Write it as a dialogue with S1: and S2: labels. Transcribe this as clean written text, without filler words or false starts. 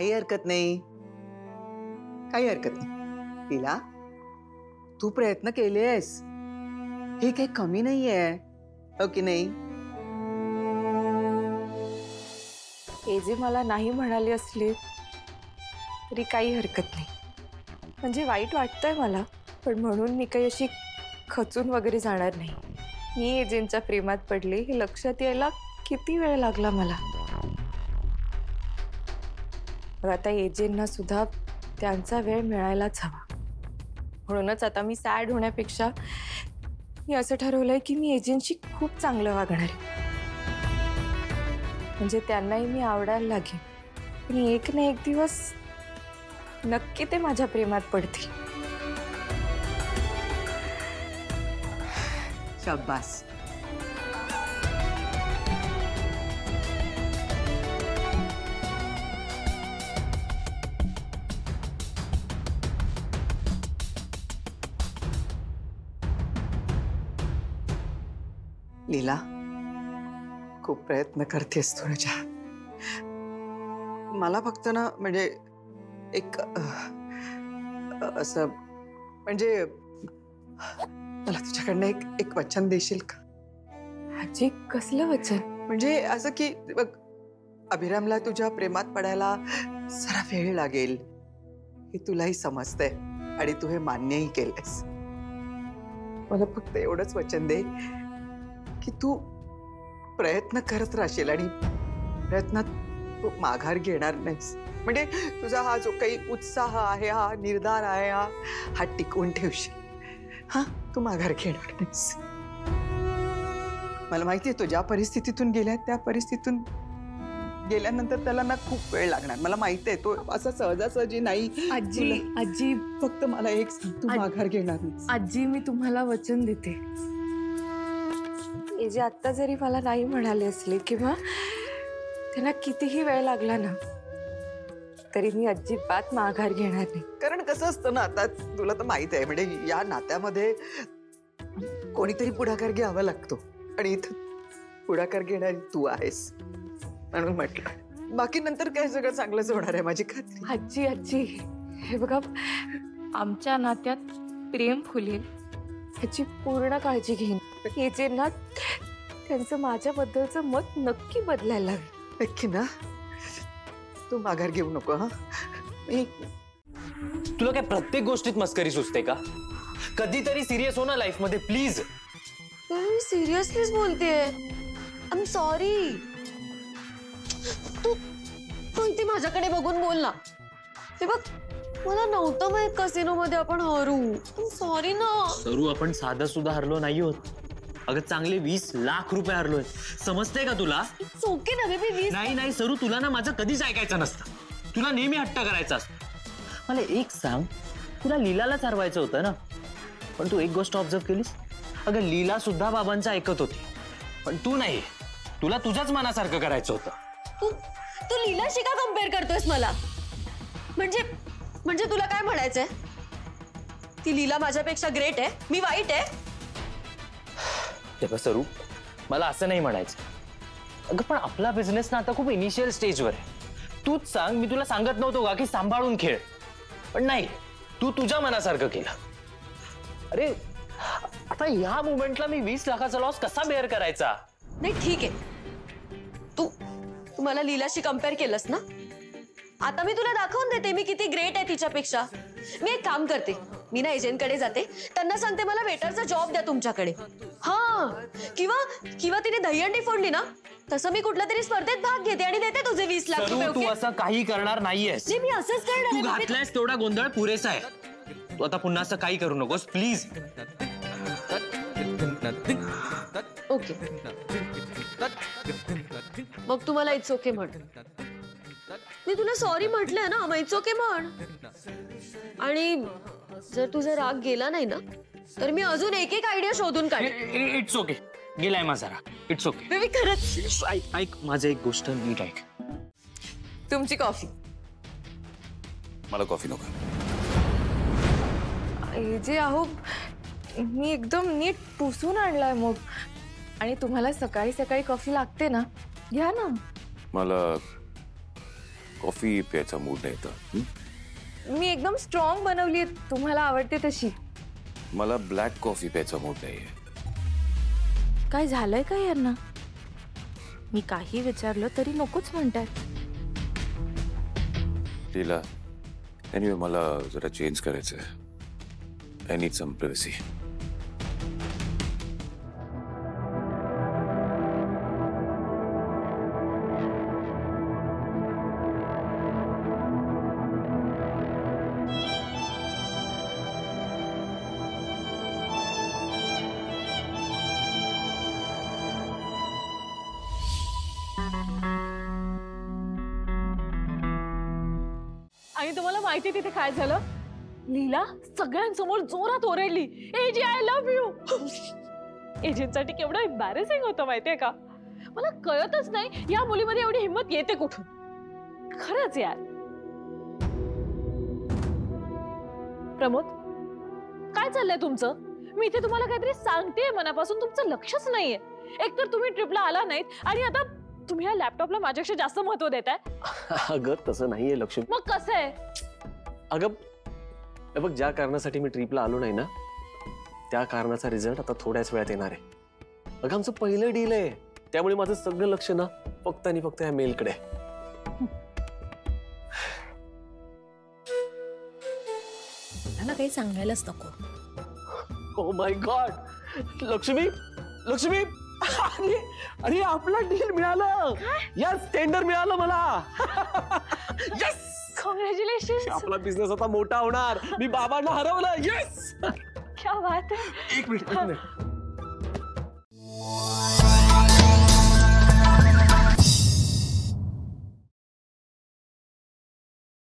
S1: काही हरकत नाही, काही हरकत नाही. तिला तू प्रयत्न केलेस, हे काही कमी नाहीये, हो की नाही?
S2: हे जे मला नाही म्हणाले असले तरी काही हरकत नाही. म्हणजे वाईट वाटतंय मला, पण म्हणून मी काही अशी खचून वगैरे जाणार नाही. मी एजेंटच्या प्रेमात पडले हे लक्षात यायला किती वेळ लागला मला. आता एजेंटना सुद्धा त्यांचा वेळ मिळायलाच हवा. म्हणूनच आता मी सॅड होण्यापेक्षा मी असं ठरवलंय की मी एजेंटशी खूप चांगलं वागणार आहे. म्हणजे त्यांनाही मी आवडायला लागेल आणि एक ना एक दिवस नक्की ते माझ्या प्रेमात पडतील.
S1: शाबास. लीला, खूप प्रयत्न करतेस तुझ्या. मला फक्त ना म्हणजे एक असं म्हणजे मला तुझ्याकडनं एक वचन देशील का?
S2: आजी, कसलं वचन?
S1: म्हणजे असं की बघ, अभिरामला तुझ्या प्रेमात पडायला जरा वेळ लागेल, हे तुलाही समजतंय आणि तू हे मान्यही केलंस. मला फक्त एवढंच वचन दे की तू प्रयत्न करत राहशील आणि प्रयत्नात तू माघार घेणार नाहीस. म्हणजे तुझा हा जो काही उत्साह आहे, हा निर्धार आहे, हा टिकवून ठेवशील. हा, तू माघार घेणार नाहीस. मला माहिती आहे तो ज्या परिस्थितीतून गेलाय त्या परिस्थितीतून गेल्यानंतर त्याला ना खूप वेळ लागणार. मला माहिती आहे तो असं सहजासहजी नाही.
S2: आजी, आजी,
S1: फक्त मला एक सांग, तू माघार घेणार नाहीस.
S2: आजी, मी तुम्हाला वचन देते. हे जे आत्ता जरी मला नाही म्हणाले असले किंवा त्यांना कितीही वेळ लागला ना, तरी मी अजिबात माघार घेणार नाही.
S1: कारण कसं असतं ना, आता तुला तर माहित आहे, म्हणजे या नात्यामध्ये कोणीतरी पुढाकार घ्यावा लागतो आणि इथं पुढाकार घेणारी तू आहेस म्हणून म्हटलं. बाकी नंतर काय सगळं चांगलंच होणार आहे, माझी खात्री.
S2: आजी, आजी, हे बघा, आमच्या नात्यात प्रेम फुलेल ह्याची पूर्ण काळजी घेईन. हे जे ना, त्यांचं माझ्याबद्दलचं मत नक्की बदलायला लागेल.
S1: नक्की ना? तू माघार घेऊ नको. हा,
S3: तुला काय प्रत्येक गोष्टीत मस्करी सुचते का? कधीतरी सिरियस हो ना लाईफ मध्ये, प्लीज.
S4: मी सिरियसलीच बोलतेय. I am sorry. तू इथे माझ्याकडे बघून बोल ना. ते बघ, मला नव्हतं माहित कसिनो मध्ये आपण हरू. सॉरी ना.
S3: सरू, आपण साधा सुद्धा हरलो नाही होत. अगं, चांगले 20 लाख रुपये हरलोय. समजते का तुला?
S4: ओके ना बेबी, 20.
S3: नाही सरू, तुला ना माझं कधीच ऐकायचं नसतं. तुला नेहमी हट्ट करायचा असतो. मला एक सांग, तुला लीलालाच हरवायचं होतं ना, पण तू एक गोष्ट ऑब्झर्व केलीस? अगं, लीला सुद्धा बाबांचं ऐकत होती, पण तू नाही. तुला तुझ्याच मनासारखं करायचं होतं.
S4: तू लीलाशी का कम्पेअर करतोयस मला? म्हणजे तुला काय म्हणायचंय? ती लीला माझ्यापेक्षा ग्रेट आहे, मी वाईट आहे?
S3: तेव्हा सरू, मला असं नाही म्हणायचं. अगं, पण आपला बिझनेस ना आता खूप इनिशियल स्टेजवर आहे. तूच सांग, मी तुला सांगत नव्हतो का की सांभाळून खेळ? पण नाही, तू तुझ्या मनासारखं केलं. अरे, आता या मोमेंटला मी 20 लाखाचा लॉस कसा बेअर करायचा?
S4: नाही, ठीक आहे. तू मला लीलाशी कम्पेअर केलंस ना, आता मी तुला दाखवून देते मी किती ग्रेट आहे तिच्यापेक्षा. मी एक काम करते, मी ना एजंटकडे जाते, त्यांना सांगते मला वेटरचा जॉब द्या तुमच्याकडे. हा, किंवा तिने दहीहंडी फोडली ना, तसं मी कुठल्या तरी स्पर्धेत भाग घेते आणि देते तुझे 20 लाख रुपये.
S3: तू असं काही करणार नाहीयेस.
S4: मी असंच करणार.
S3: तू घातलायस तेवढा गोंधळ पुरेसा आहे. तू आता पुन्हा असं काही करू नकोस, प्लीज.
S4: ओके, मग तू मला इट्स ओके म्हण. मी तुला सॉरी म्हटलंय ना, मग इट्स ओके म्हण. आणि जर तुझा राग गेला नाही ना, तर मी अजून एक आयडिया शोधून काढेन.
S3: इट्स ओके, गेलाय माझा राग. It's okay.
S4: बेबी, खरंच
S3: ऐक माझं एक गोष्ट नीट ऐक.
S2: तुमची कॉफी.
S5: मला कॉफी नको.
S2: हे जे अहो, मी एकदम नीट पुसून आणलाय मग. आणि तुम्हाला सकाळी सकाळी कॉफी लागते ना, घ्या ना.
S5: मला कॉफी प्यायचा मूड नाही तर
S2: मी एकदम स्ट्रॉंग बनवली आहे, तुम्हाला आवडते तशी.
S5: मला ब्लॅक कॉफी प्यायचा मूड नाहीये.
S2: काय झालंय का यांना? मी काही विचारलं तरी नकोच म्हणतात.
S5: लीला, एनिवे मला जरा चेंज करायचंय. I need some privacy.
S6: आणि तुम्हाला माहिती तिथे काय झालं? लीला सगळ्यांसमोर जोरात ओरडली, एजी आय लव्ह यू. एजंटसाठी केवढं एम्बॅरेसिंग होतं माहितीये का? मला कळतच नाही या मुलीमध्ये एवढी हिंमत येते कुठून. खरंच यार. प्रमोद, काय चाललंय तुमचं? मी इथे तुम्हाला काहीतरी सांगतेय मनापासून, तुमचं लक्षच नाहीये. एकतर तुम्ही ट्रिपला आला नाहीत आणि आता तुम्ही या लॅपटॉपला माझ्यापेक्षा जास्त महत्व देताय.
S7: अगं तसं नाहीये लक्ष्मी.
S6: मग कसं आहे?
S7: अगं हे बघ, ज्या कारणासाठी मी ट्रिपला आलो नाही ना, त्या कारणाचा रिझल्ट आता थोड्याच वेळात येणार आहे. अगं आमचं पहिलं डील आहे, त्यामुळे माझं सगळं लक्ष ना फक्त आणि फक्त या मेलकडे.
S8: मला काही सांगायलाच नको.
S7: Oh my God, Lakshmi Lakshmi, अरे अरे आपला डील मिळालं. यस, टेंडर मिळालं मला. Yes,
S6: congratulation.
S7: आपला बिझनेस आता मोठा होणार. मी बाबांना हरवलं. यस.
S6: क्या बात है.
S7: एक मिनिट